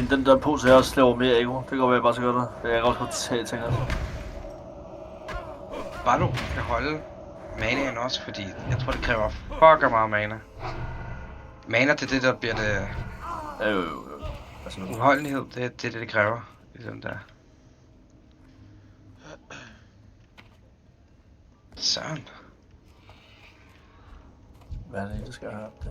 den der på, så jeg også laver mere ego. Det kan godt være, jeg bare skal gøre det. Jeg kan også godt tage ting altså. Bare du kan holde manaen også, fordi jeg tror, det kræver fucker meget mana. Mana, det er det, der bliver det... Jo. Altså, Uholdenhed, det er det kræver. I den der. Søren. hvad er det, jeg skal have der?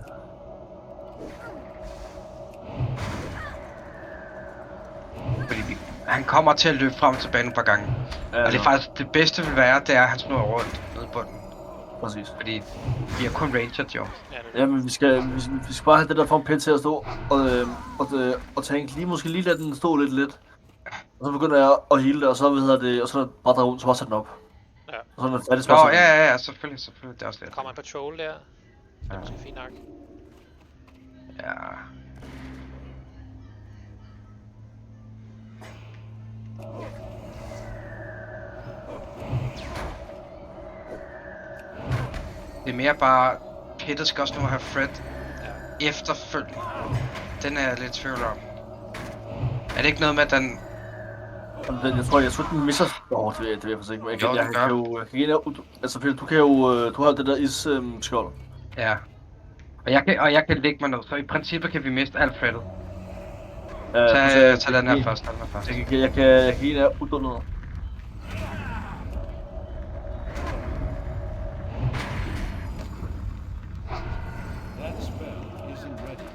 Fordi han kommer til at løbe frem og tilbage nogle par gange. Ja, Og det er faktisk det bedste vil være, det er, at han snurrer rundt nede i bunden. Præcis. Fordi vi er kun ranged jo. Ja, men vi skal bare have det der for en pæt til at stå og tænke måske lige lade den stå lidt. Og så begynder jeg at heale det, og så og så bare dreje rundt, så bare sætte den op. Ja. Og så er den færdig Nå, ja, selvfølgelig, det er også Der lidt. kommer en patrol der. Det er måske fint nok. Ja. Det er mere bare, Pittet skal også nu have Fred efterfølgende. Den er jeg lidt i tvivl om. Er det ikke noget med, at den... Jeg tror den misser... det ved jeg faktisk ikke. Men Jo, den gør. Altså, Peter, du kan jo... du har det der is-skjold. Ja. Og jeg kan lægge mig ned, så i princippet kan vi miste alt Freddet. Tag den her først, Jeg kan give en af udundet. That spell isn't ready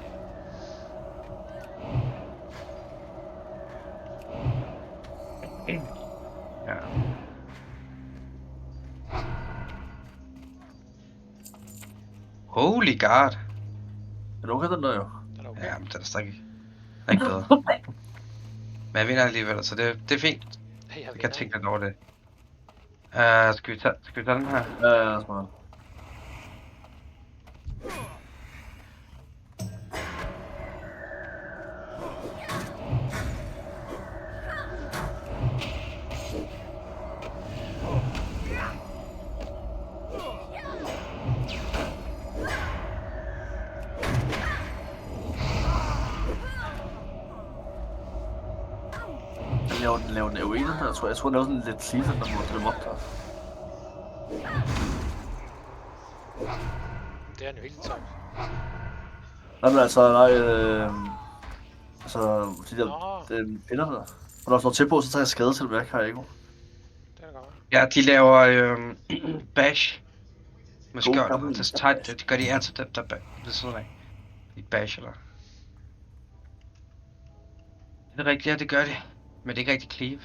yet. Ja. Holy god. Er du okay, den der jo? Den er okay. Ja, men den er stadig ikke bedre. Men jeg vinder alligevel, så det er fint. Hey, Jeg kan tænke lidt over det. Skal vi tage den her? Ja, smart. Laver den AoE, den der, jeg tror den laver sådan lidt season, der må dem op der. Det er en jo helt tom. Nej, men altså, de der pinder der. Og når der står til på, så tager jeg skade til, at jeg kan ikke. Det er da godt. Ja, de laver bash. Med God skjold. gammel Det er tight, det gør de altid dem der ved siden af. I bash eller? Det er rigtigt, ja det gør de. Men det er ikke rigtig cleave.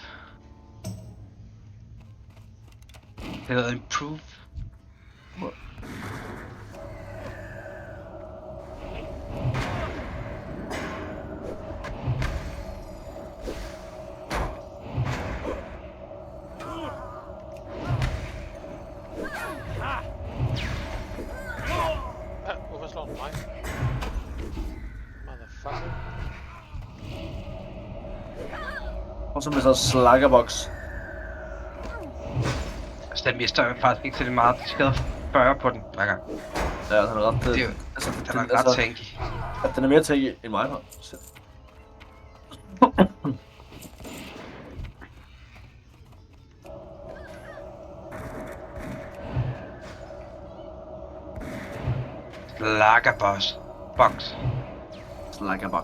Det hedder improve. Ja, hvorfor slår den mig? Motherfucker. Og så med så slaggerbox. Altså den mister jeg faktisk ikke til det meget. De skader 40 på den hver gang. Ja, den er ret... Det er jo, altså, den er ret tanky. Den er mere tanky end mig, her. Lagerboss. Box. Slaggerbox.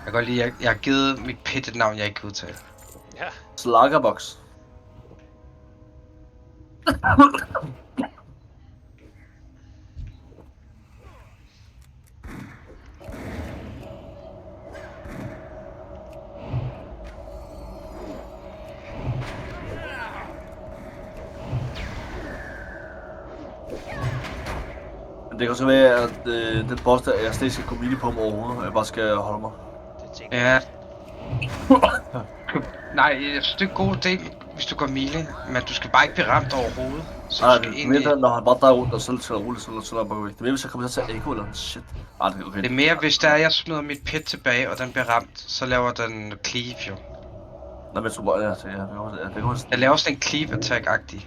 Jeg kan godt lide, jeg har givet mit pit et navn, jeg ikke kan udtale. Ja. Slaggerbox. Det kan så være, at den boss der, jeg slet ikke skal gå mini på mig overhovedet, jeg bare skal holde mig. Det tænker Ja. Nej, jeg synes det er en god idé, hvis du går mile, men du skal bare ikke blive ramt overhovedet. Så Nej, du skal det er egentlig... mere når han bare drejer rundt og så til at rulle, så er bare væk. Det er mere, hvis jeg kommer til at tage echo eller shit. Ah, det er okay. Det er mere, hvis der er, jeg smider mit pit tilbage, og den bliver ramt, så laver den cleave jo. Nej, men jeg tror bare, det går Jeg laver sådan en cleave attack-agtig.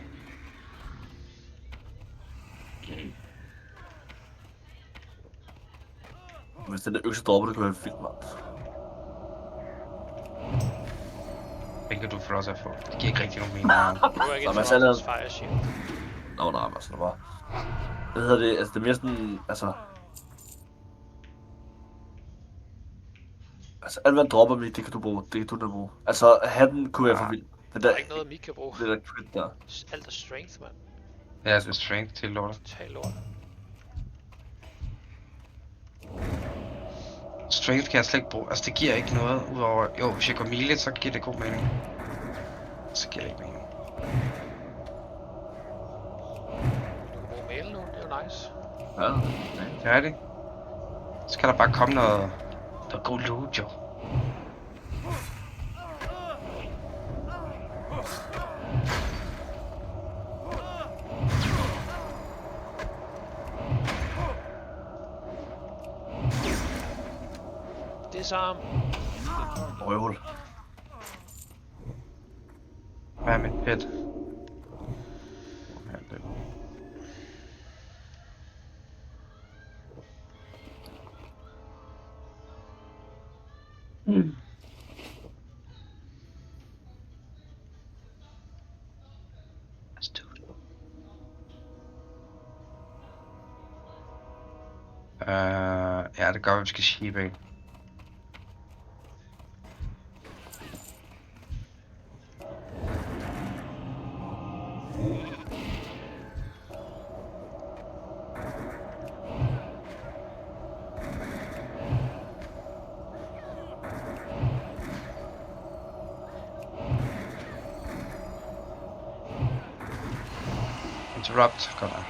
Hvis den der økse dropper, det kunne være fint, mand. Den kan du få lov til at få. Det giver ikke rigtig nogen mening. Du er ikke Nå, en men så er det- Fire Shield. Nå, nej, men altså, det var... Hvad hedder det? Altså, det er mere sådan, altså... Altså, alt hvad dropper vi, det kan du bruge. Det kan du da bruge. Altså, hatten kunne være for vild. Det Der der, er ikke noget, Mik kan bruge. det der crit der. Alt er strength, mand. Ja, det er strength til lortet. Total lort. Strength kan jeg slet ikke bruge. Altså, det giver ikke noget, udover... Jo, hvis jeg går melee, så giver det god mening. Så giver det ikke mening. Du kan bruge mail nu, det er jo nice. Ja, Det er det. Så kan der bare komme noget god loot, jo. Disarm. røvhul. Hvad er mit pet? Let's do it. Ja, det gør, vi skal shippe. Interrupt, godt nok.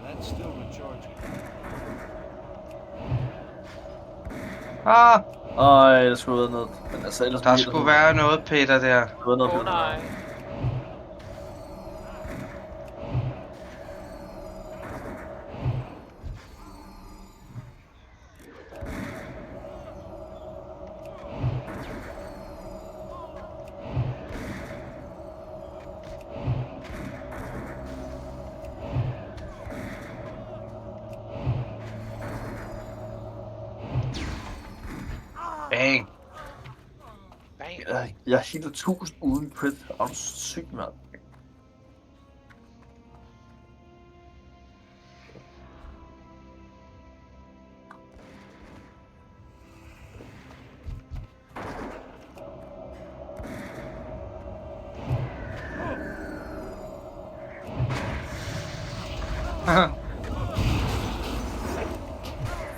That's still recharging. Ah, Ej, der skulle være noget. Men altså, ellers der skulle være noget, Peter, der. Der skulle være noget. Åh nej. Bang. Bang. Jeg er helt 1000 uden crit. Er du syg, mand?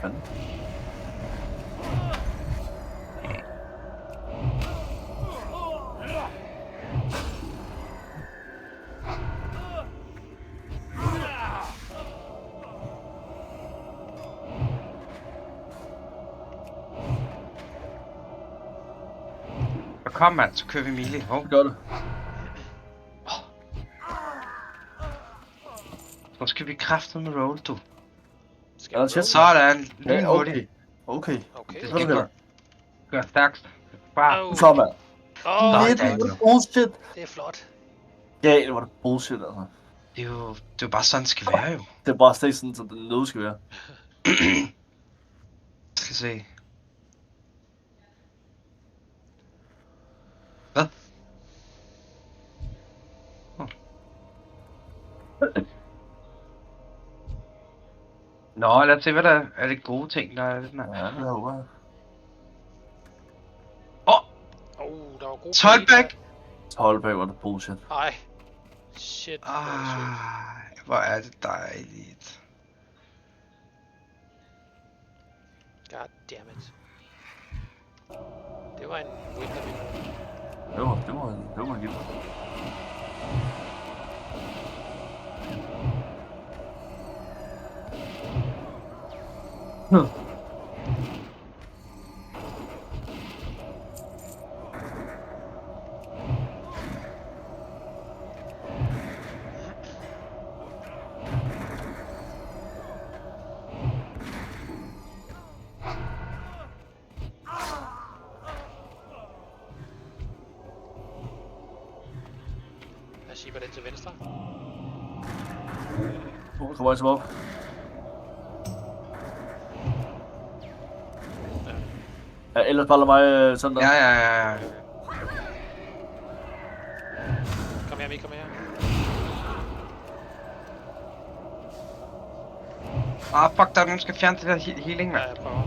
Fanden. Så kom, mand, så kører vi melee. Hov, Gør det. så skal vi kraftedeme med roll, du. Skal Er der vi chest? roll? Sådan, lige Ja, hurtigt. okay. Okay. Det Sådan skal der. gå. Gør stærkst. Bare. Au. Så, mand. Åh, Lidt det er bullshit. det er flot. Ja, det var det bullshit, altså. Det er jo bare sådan, det skal være, jo. Det er bare slet sådan, som det noget skal være. Skal se. Hvad? Nå, lad os se, hvad der er det gode ting, der er i den her. Ja, det håber jeg. Der var god 12 back! 12 bag var det bullshit. Ej. Shit. hvor er det sygt. Hvor er det dejligt. God damn it. Det var en win, der ville. Det var givet. Jeg shipper den til venstre. Kommer jeg op? Ja, ellers bare lad mig sådan der. Ja. Kom her, Mik, kom her. Fuck, der er nogen, der skal fjerne det der healing, Ja, mand. jeg prøver.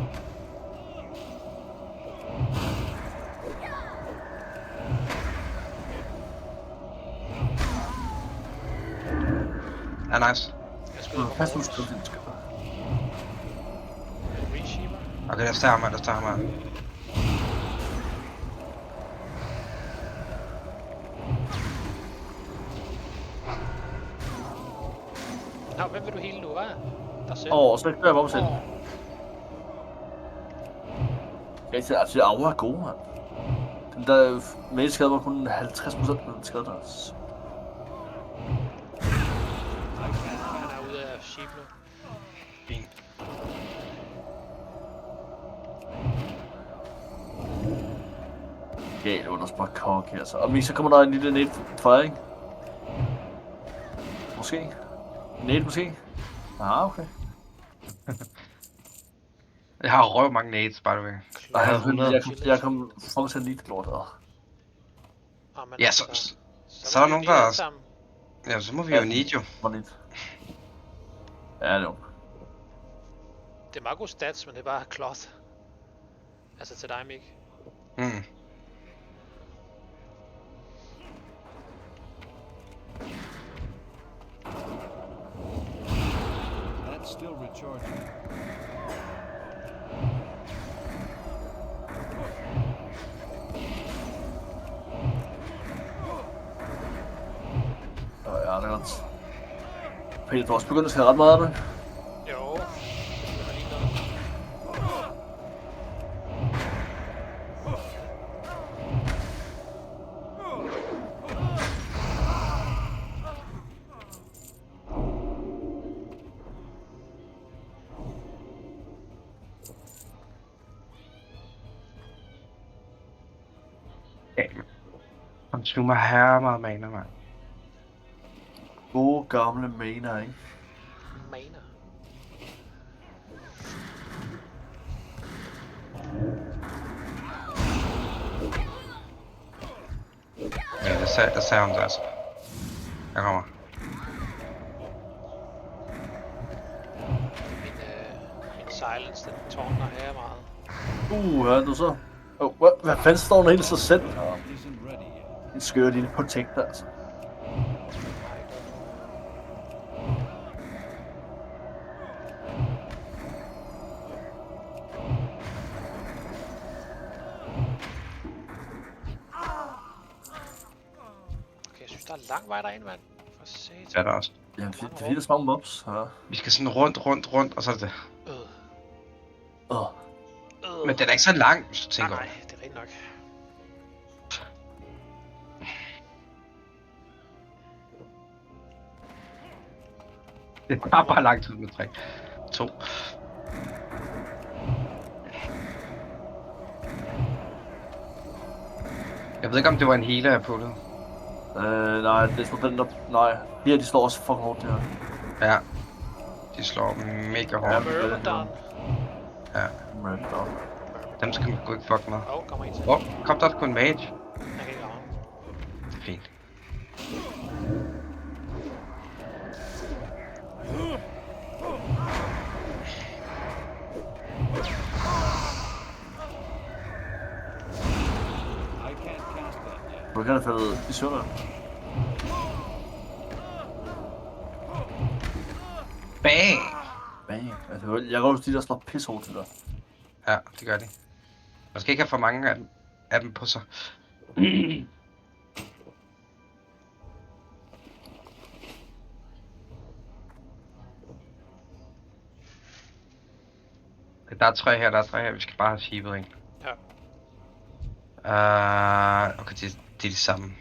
Ja, nice. Jeg skyder på Pas nu, Mortis. skal du skal. Resheeper. Okay, lad os tage ham her. Nå, hvem vil du hele nu, hva'? Dig selv. Og så gør jeg bare mig selv. Jeg siger, altså, Aura er god, mand. Den der mage skade var kun 50% af den skade, der er. Han er ude af sheep nu. Fint. Galt under bare kok her, så. Og så kommer der en lille net fejring. Måske. Net måske. Okay. Jeg har røv mange nades, by the way. Nej, havde 100. jeg kom fucking lidt lort. Oh, men Ja, altså, så er der må vi nogen, blive der- alle sammen. Ja, så må vi jo need jo. Var lidt. Ja, det er jo. Det er meget god stats, men det er bare cloth. Altså til dig, Mik. Mm. That's still recharging. Ja, det er godt. Peter, du har også begyndt at skade ret meget af det. Jo. Det var lige noget. Consumer her meget mana, mand. Gode gamle maner, ikke? Maner. Ja, det sagde hun altså. Jeg kommer. Min silence, den tårner her meget. Ja, du så. Hvad fanden står den helt så selv? Isn't ready yet. En skør lille protector, altså. Okay, jeg synes, der er lang vej derind, mand. For satan. Det er der også. Ja, det er fordi, der er så mange mobs. Ja. Vi skal sådan rundt, og så er det det. Åh. Men den er ikke så lang, hvis du tænker over Nej, det. det er rigtigt nok. Det er bare lang tid med 3. 2. Jeg ved ikke, om det var en healer, jeg puttede. Nej, det er sgu den der... Nej, de her, de slår også fucking hårdt, det her. Ja. De slår mega hårdt. Myrmidon. Ja. Random. Dem skal man ikke fuck med. Kommer en til. Kom der kun mage. Jeg kan ikke ramme. Det er fint. I can't cast that yet. Du kan have faldet i søvn. Bang! Bang. Altså, jeg går også de der slår pisse hårdt til dig. Ja, det gør de. Man skal ikke have for mange af dem på sig. Der er 3 her, vi skal bare have sheepet en. Ja. Okay, de er de samme.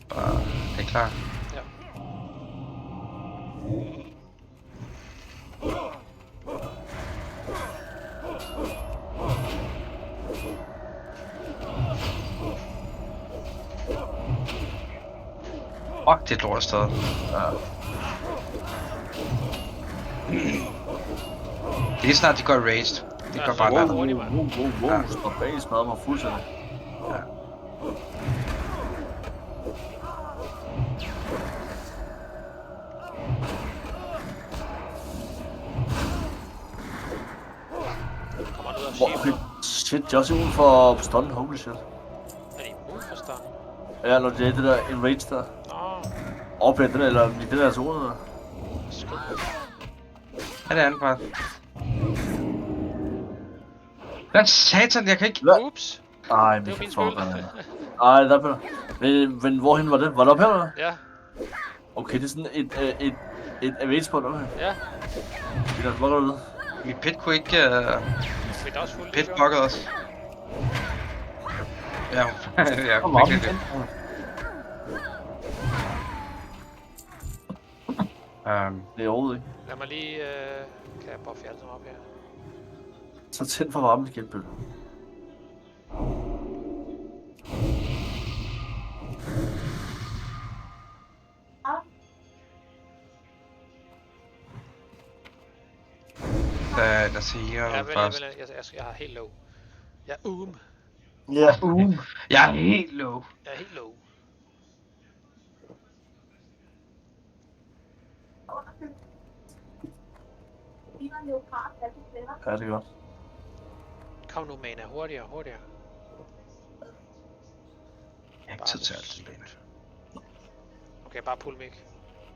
Bare, det er klar. Ja. Fuck, det er et lort sted. Ja. Det er snart, de går raged. Det Ja, går så bare går ned. det hurtigt, mand. Wow, stop bag, smadrer mig fuldstændig. Kommer han ud af Hvor, sheep nu? shit, de er også ude for stun, holy shit. Er de immun for stun? Ja, når det er det der enrage der. Nå, Opad den der, eller i den der zone der. skud. Ja, det er anden part. Hvad satan, jeg kan ikke... Hvad? Ups. Ej, Det var Mika, min fuck, skyld. Ej, der er men hvorhen var det? Var det op her, eller? Ja, Okay, det er sådan et evade spot, okay. ja. Det er hvor går du ud? Mit pit kunne ikke... Vi er også fuldt Pit liv, jo. buggede os. Ja, jeg Kom op fik lidt igen. Det er overhovedet ikke. Lad mig lige... Kan jeg buffe alle sammen op her? Så tænd for varmen igen, Bølle. Lad os se her Ja, først. jeg har helt low. Jeg er Ja, Jeg er helt low. Jeg er helt low. Ja, det er godt. Kom nu, mana. Hurtigere, hurtigere. Jeg har ikke tid til alt det. Okay, bare pull mig.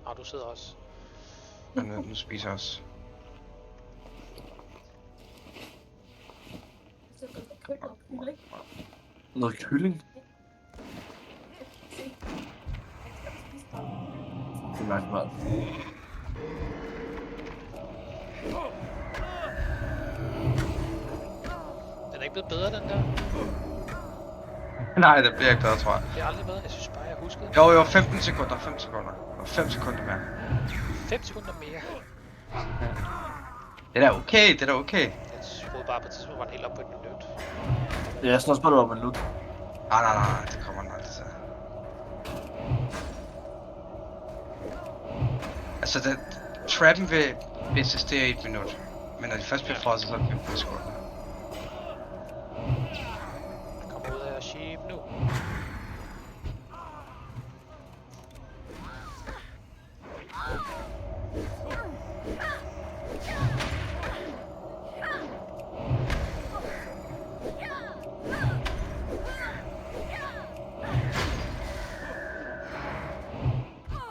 Nå, du sidder også. Og nu spiser jeg også. Noget kylling. Det er mærkeligt meget. Den er ikke blevet bedre, den der. Nej, det bliver ikke bedre, tror jeg. Det er aldrig bedre. Jeg synes bare, jeg huskede. Jo, 15 sekunder, 5 sekunder. Og 5 sekunder mere. 5 sekunder mere. Det er da okay, det er da okay. Jeg troede bare på et tidspunkt, var den helt op på et minut. Ja, jeg synes også bare, det var med lut. Nej, det kommer den aldrig til. Altså, trappen vil eksistere i 1 minut. Men når de først bliver frosset, så er det 15 sekunder. Kommer ud af sheep nu.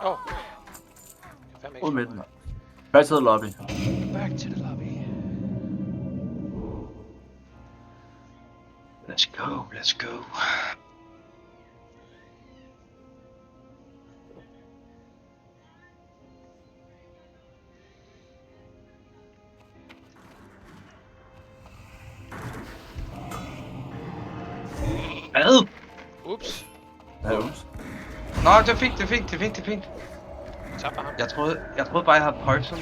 Åh. Jeg fandme ikke Ud med den. Back to the lobby. Back to the lobby. Let's go, let's go. Hvad? Ups. Ja, ups. Nå, det er fint, det er fint, det er fint, det er fint. Tapper ham. Jeg troede bare, jeg havde poison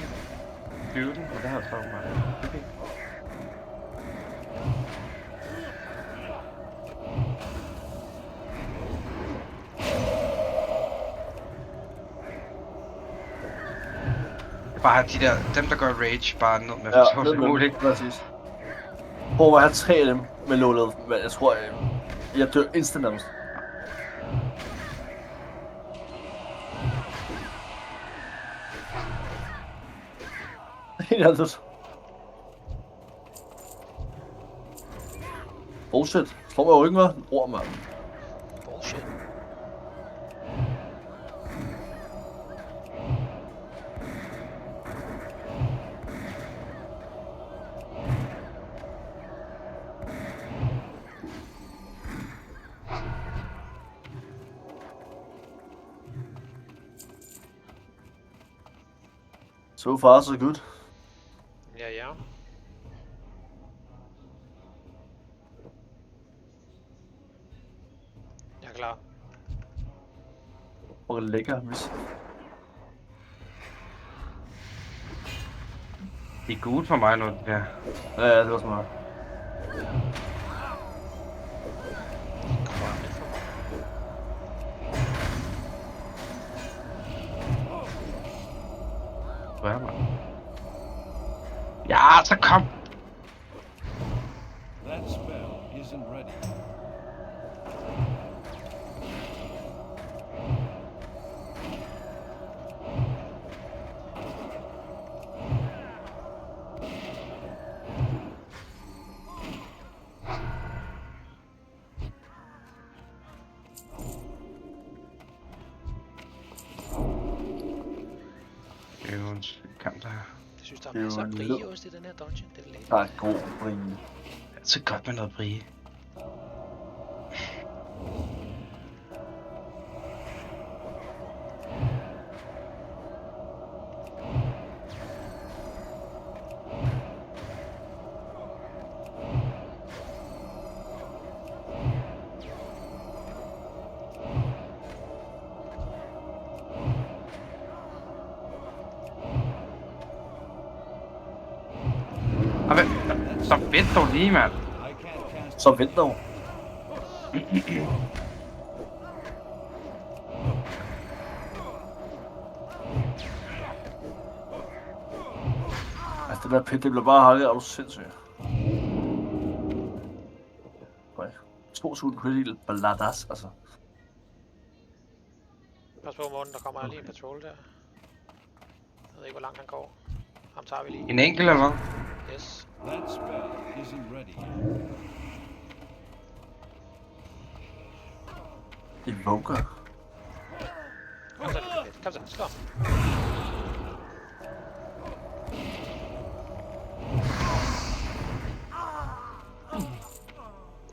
builden, men det har jeg så bare. Det er fint. Bare have de der, dem der går rage, bare ned med Ja, så ned som med muligt. dem. Præcis. Prøv at have 3 af dem med low level, men jeg tror, jeg dør instant nærmest. Helt andet. Bullshit. Slår mig jo ikke med. Bror, mand. Bullshit. So far, so good. Ja, ja. Jeg er klar. Hvor lækker, hvis... Det er godt for mig nu, det der. Ja, det var smart. Kommer lidt for mig. Hvor er man? Ja, så kom! isn't ready. Det er jo en kamp, der er Jeg synes, der er Det er jo masser af en brieost i den her dungeon. Det er lækkert. Der er god bring. altid godt med noget brie. Så fedt dog lige, mand. I can't cast Så vent dog. Altså det der pit, det bliver bare hakket, er du sindssyg. Okay. 2 sekunder critical baladas, altså. Pas på, Morten, der kommer lige en patrol der. Jeg ved ikke, hvor langt han går. Ham tager vi lige. En enkelt eller hvad? Yes. that spell isn't ready. Invoker. Kom så, lille fedt. Kom så, slå ham.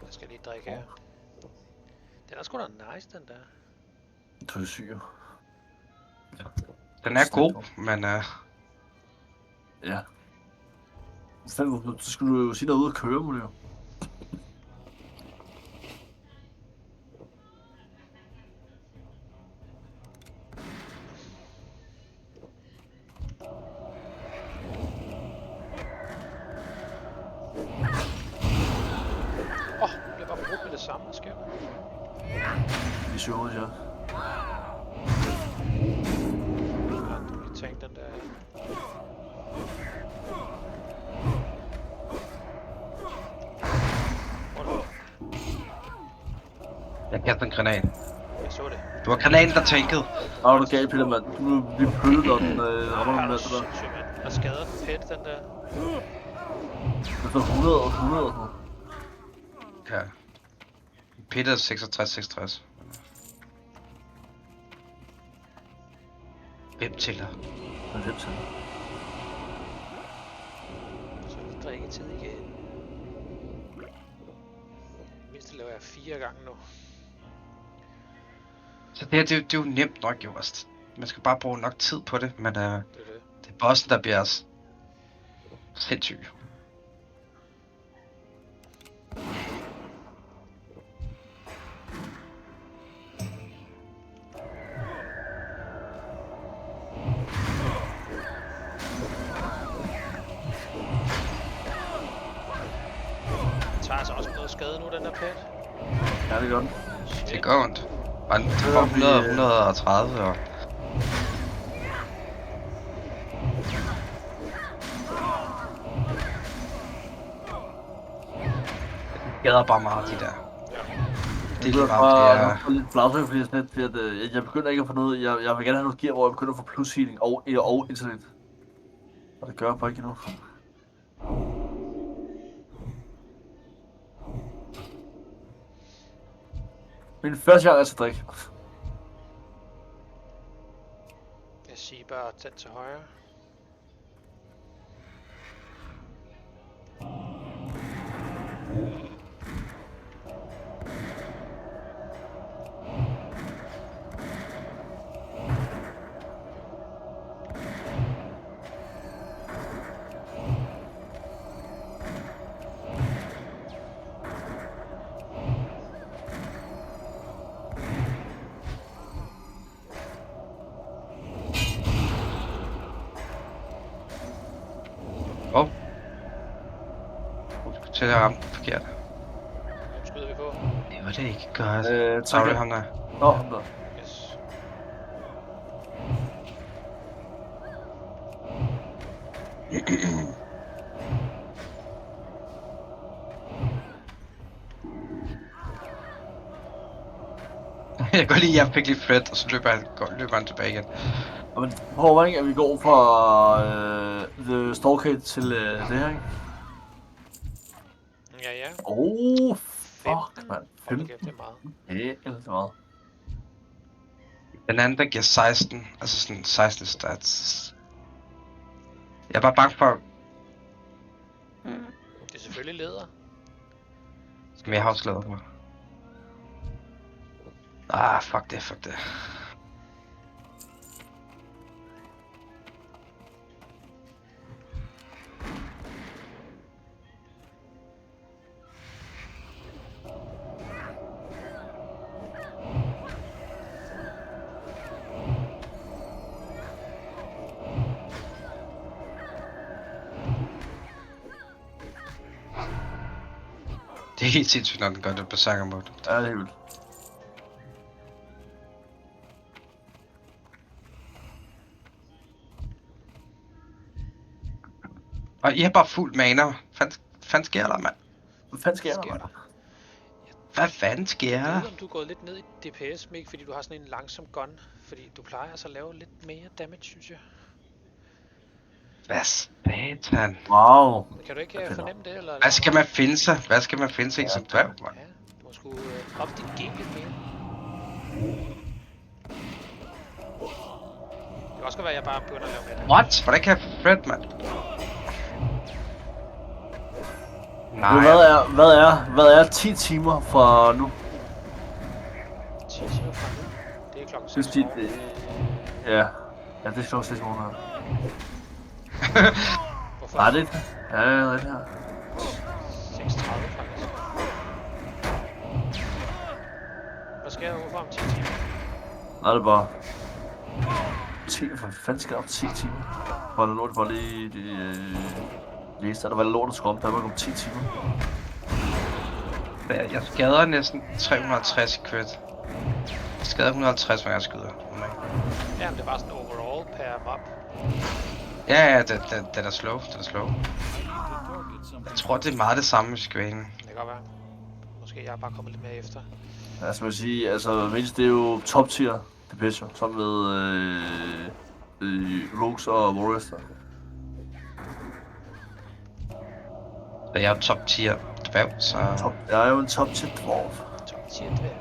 Jeg skal lige drikke her. Den er sgu da nice, den der. Du er syg, jo. Den er god, men Ja. Så skulle du jo sige, der er ude at køre, må det jo. Bliver bare brugt med det samme, der sker. Vi showet, ja. Du kan tænke den der. jeg kastede en granat. Jeg så det. Det var granaten, der tankede. Åh, du gav Peter, mand. Du vil blive pøllet, når den rammer den Er du der. sindssyg, mand? Og skader den pæt, den der. Det er 100 og 100 og sådan noget. Ja. Peter 66. Hvem tæller? Men det er til. Så er det drikketid igen. Mindst det laver jeg 4 gange nu. Så det er jo nemt nok, jo. Altså, man skal bare bruge nok tid på det, men Det er det. det er bossen, der bliver sindssyg. Den tager altså også noget skade nu, den der pæt. Ja, det gør den. Det går ondt. Og den får 130 og... Det gælder bare meget, de der. Det er lige meget, det er... lidt flagtøj, fordi sådan lidt, fordi at, jeg begynder ikke at få noget, jeg vil gerne have noget gear, hvor jeg begynder at få plus healing og internet. Og det gør jeg bare ikke endnu. Min første gang er til drik. Jeg siger bare tænd til højre. Åh. Til at ramme forkert. Hvem skyder vi på? Det var det ikke godt. Tak. Sorry, ham der. Nå, ham der. Yes. Jeg går lige, jeg fik lige Fred, og så løber han tilbage igen. Men prøv at vi går fra The Storkade til det her, ikke? Ja. Fuck, mand. Hold da kæft, det er meget. Ja, det er meget. Den anden, der giver 16, altså sådan 16 stats. Jeg er bare bange for, Det er selvfølgelig leder. men jeg har også lavet mig. Fuck det. Det er helt sindssygt, når den gør det berserker mode. Ja, det er helt vildt. Og I har bare fuld mana. Fanden sker der, mand? Hvad fanden sker der, Sker mand? der? Hvad fanden sker Jeg der? ved, om du er gået lidt ned i DPS, Mik, fordi du har sådan en langsom gun. Fordi du plejer altså at lave lidt mere damage, synes jeg. Hvad satan? Wow. Kan du ikke Jeg finder- fornemme det, eller? Hvad skal man finde sig? Hvad skal man finde sig i som dværg, mand? Ja, du må sgu op dit game lidt mere. Det kan også godt være, at jeg bare begynder at lave med det. What? Hvordan kan jeg få Fred, mand? Nej. Hvad er 10 timer fra nu? 10 timer fra nu. Det er klokken Det 6 er morgen. Ja, det er klokken 6 måneder. Hvorfor? Nej, det er det. Ja, det er det her. 6:30 faktisk. Hvad sker der overfor om 10 timer? Nej, det er bare... 10, hvad fanden skal der op 10 timer? Hvor er der lort, hvor lige læste, der var lort, der skulle om Danmark om 10 timer. Jeg skader næsten 360 i crit. Jeg skader 150, når jeg skyder. Ja, men det er bare sådan overall per mob. Ja, den er slow. Jeg tror, det er meget det samme med Skvanen. Det kan godt være. Måske jeg er bare kommet lidt mere efter. Ja, som jeg sige, altså mindst det er jo top tier DPS jo, sammen med Rogues og Warriors der. Jeg er jo top tier dværg, så... Jeg er jo en top tier dwarf. Top 10 dværge.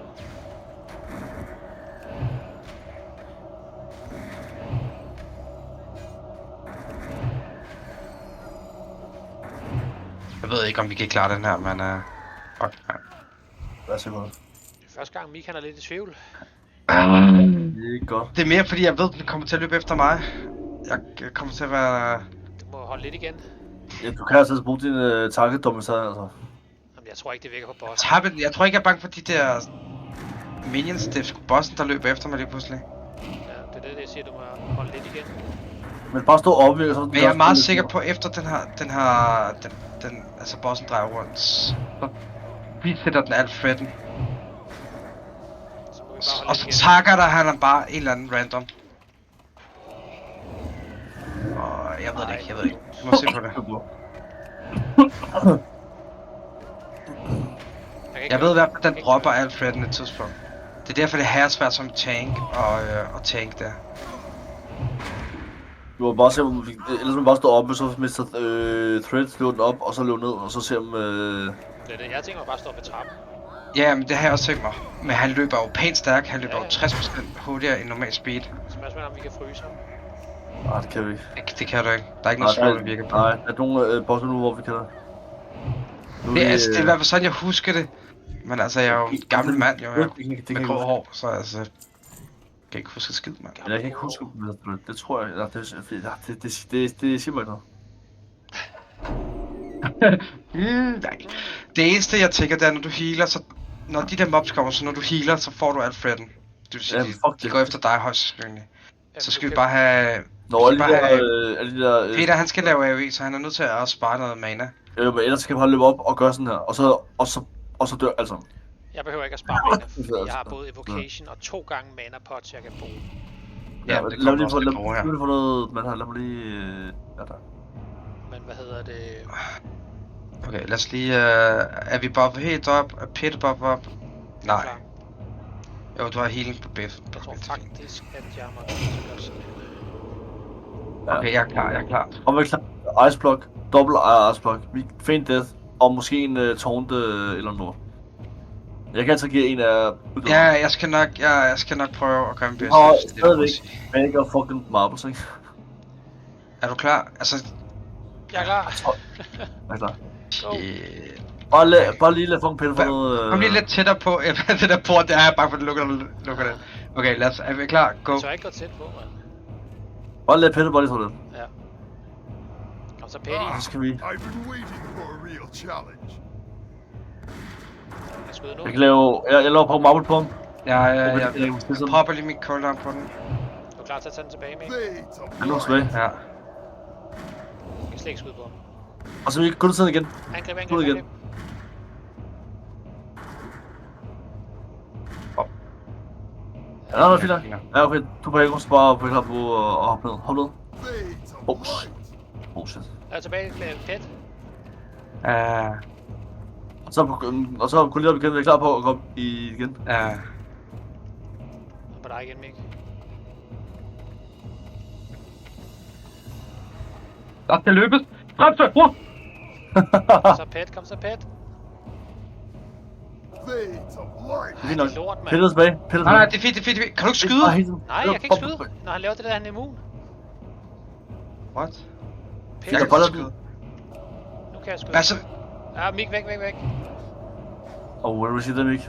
Jeg ved ikke, om vi kan klare den her, men... Fuck, man. Hvad så godt? Det er første gang, Mik er lidt i tvivl. Det er godt. Det er mere fordi, jeg ved, at den kommer til at løbe efter mig. Jeg kommer til at være... Du må holde lidt igen. Ja, du kan altså bruge din target-dommelse, altså. Jamen, jeg tror ikke, det virker på boss. Jeg tror ikke, jeg er bange for de der... Minions, det er sgu bossen, der løber efter mig lige pludselig. Ja, det er det, jeg siger, du må holde lidt igen. Men bare stå oppe, og så... Men jeg er meget sikker på, efter den altså bossen drejer rundt, så vi sætter den Alfredden. Så må vi bare holde Og lidt så igen. takker der han bare en eller anden random. Og jeg ved det ikke. Jeg må se på det. Jeg ved i hvert fald, den dropper Alfredden et tidspunkt. Det er derfor, det er svært som tank og tank der. Du må bare se, om vi... Ellers må vi bare stå oppe, så mister Thread, løber den op, og så løber ned, og så se om... Det er det. Jeg tænker bare at stå ved trappen. Ja, men det har jeg også tænkt mig. Men han løber jo pænt stærk. Han løber Ja, jo ja. 60% hurtigere end normal speed. Spørgsmålet er, om vi kan fryse ham. Nej, det kan vi ikke. Det kan du ikke. Der er ikke noget slå, der virker på. Nej, der er nogle bosser nu, hvor vi kan det. Nu Det er i hvert fald sådan, jeg husker det. Men altså, jeg er jo en gammel mand, jo. Det kan Med jeg grå huske. hår, så altså... Jeg kan ikke huske skid, mand. Men jeg kan ikke huske, det tror jeg. Nej, det siger mig ikke noget. Nej. Det eneste, jeg tænker, det er, når du healer, så... Når de der mobs kommer, så når du healer, så får du Alfredden. Det vil sige, Ja, fuck de det. går efter dig højst sandsynligt. Så du skal vi kan- bare have... Nå, alle de bare der... Alle de der Peter, han skal lave AoE, så han er nødt til at spare noget mana. men ellers skal vi bare løbe op og gøre sådan her, og så dør altså. Jeg behøver ikke at spare mana, Det er fordi jeg altså- har både evocation og 2 gange mana pots, jeg kan bruge. Ja, det lad mig kommer lige også få, lidt på her. lad mig få noget, man har, lad mig lige... Ja, der. Men hvad hedder det? Okay, lad os lige... er vi bobbet helt op? Er Peter bobbet op? Nej. Klar. Jo, du har healing på Beth. Jeg tror faktisk, at jeg må gøre sådan her. Okay, jeg er klar. Og vi er klar. Ice Block. Dobbelt Ice Block. Vi Feint Death. Og måske en Taunt eller noget. Jeg kan altså give en af... Ja, jeg skal nok prøve at gøre min bedste. Og Det er det, jeg må stadigvæk. sige. Men ikke at fucking marbles, ikke? Er du klar? Altså, Jeg er klar. Jeg er klar. shit. Bare lige lad fucking pille for noget... Kom lige lidt tættere på. Det der port, det er bare for at lukker det. Okay, lad os. Er vi klar? Go. Så jeg ikke går tæt på, mand. Bare lad pille, bare lige sådan lidt. Ja. Kom så Petty. Så skal vi... I've been waiting for a real challenge. Jeg skyder nu. Jeg kan lave... Jeg laver på marble på ham. Jeg popper lige mit cooldown på den. Du er klar til at tage den tilbage, Mik? Fate of Han er nu tilbage. Ja. Jeg kan slet ikke skyde på ham. Og så vi kun tiden igen. Angreb, Ud angreb, igen. angreb. Ja, der er noget fint nok. Ja, okay. Du er på Agros, bare på klar på at hoppe ned. Hop ned. fate of Oh, light. Oh shit. Jeg er tilbage til Pet. Og så kunne lige igen være klar på at komme igen. Og på dig igen, Mik. Der skal løbes. Fremstøj, bror! Så Pet, kom så Pet. Fate of light. Det er fint nok. Lort, mand. Pille tilbage. Pille Nej, tilbage. det er fint. Kan du ikke skyde? Nej, jeg kan ikke skyde. Når han laver det der, han er immun. What? Pet, Jeg kan bare godt lade- skyde. nu kan jeg skyde. Hvad så? Ja, Mik, væk. Hvad vil du sige det, Mik?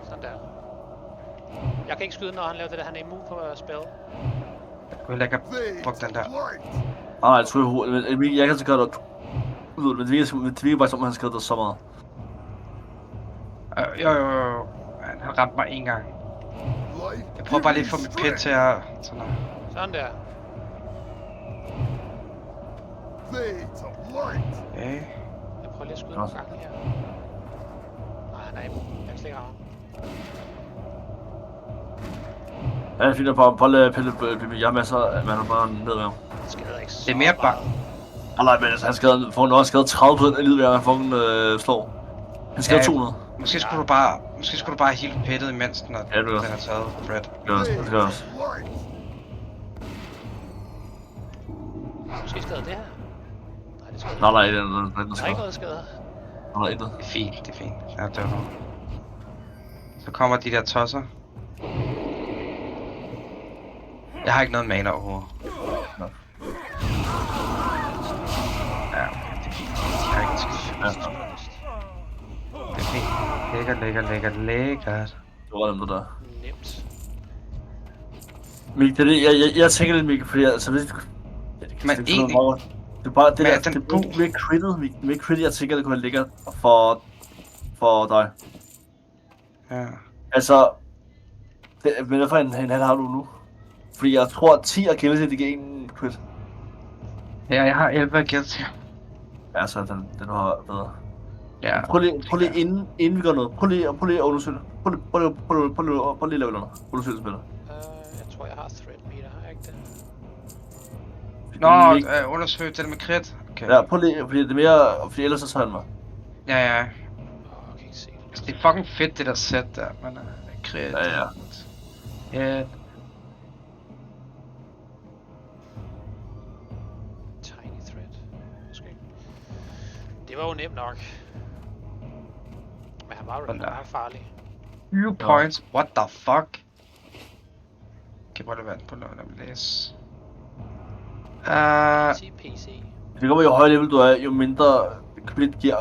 Sådan der. Jeg kan ikke skyde, når han laver det der, han er immun på spil. Jeg kunne heller ikke have Fate brugt den der. of light. Nej, jeg tror jeg Mik, jeg kan så gøre det ud, men det virker bare som, at han skrev det så meget. Jo. Han ramte mig en gang. Light. Jeg prøver bare lige at få mit pet til at... Sådan der. Sådan der. Fate of light. Okay. Jeg prøver lige at skyde Nå. nogle gange her. Nej, han er immun. Jeg kan slet ikke ramme. Ja, det er fint at bare lade Pille blive. Jeg har masser af, man har bare ned med ham. Det skader ikke så Det er mere bare... Nej, men altså, han får nok skadet 30% af livet, hver gang han fucking slår. Han skader Ja, 200. Måske skulle du bare heale pettet imens den Ja, det er den også. har taget Fred. Det gør også, det gør også. Light. Måske skader det her. Nej, det skader Nej, ikke. det er den Der er ikke skader. noget skader. Nej, ikke noget. Det er fint. Ja, det var noget. Så kommer de der tosser. Jeg har ikke noget mana overhovedet. Nå. Ja, okay, det er fint. Jeg har ikke en skid. Ja, Det er fint. Lækkert. det var dem, der. Nemt. Mik, det er det, jeg tænker lidt, Mik, fordi altså, hvis du... Men egentlig- Det er bare det Men der, er den det god? er mere crittet, Mik. Det er mere crittet, jeg tænker, det kunne være lækkert for dig. Ja. Altså, men hvad for en han har du nu? Fordi jeg tror, at 10 af Gilles, det giver en crit. Ja, jeg har 11 kills her. Ja, så den var bedre. Ja. Prøv lige inden vi gør noget. Prøv lige at undersøge det. Prøv lige at lave noget. Undersøge det spillet. Jeg tror, jeg har thread meter, har jeg ikke det? Nå, undersøg det med crit. Okay. Ja, prøv lige, fordi det er mere, fordi ellers så tager han mig. Ja. Jeg kan ikke se det. Altså, det er fucking fedt, det der sæt der, men crit. Ja. Ja. Tiny thread. Måske. Det var jo nemt nok. Men han var jo Sådan der. meget farlig. 20 points. What the fuck? Okay, prøv lige at vente på noget, lad mig læse. PC. Det kommer jo højere level du er, jo mindre crit giver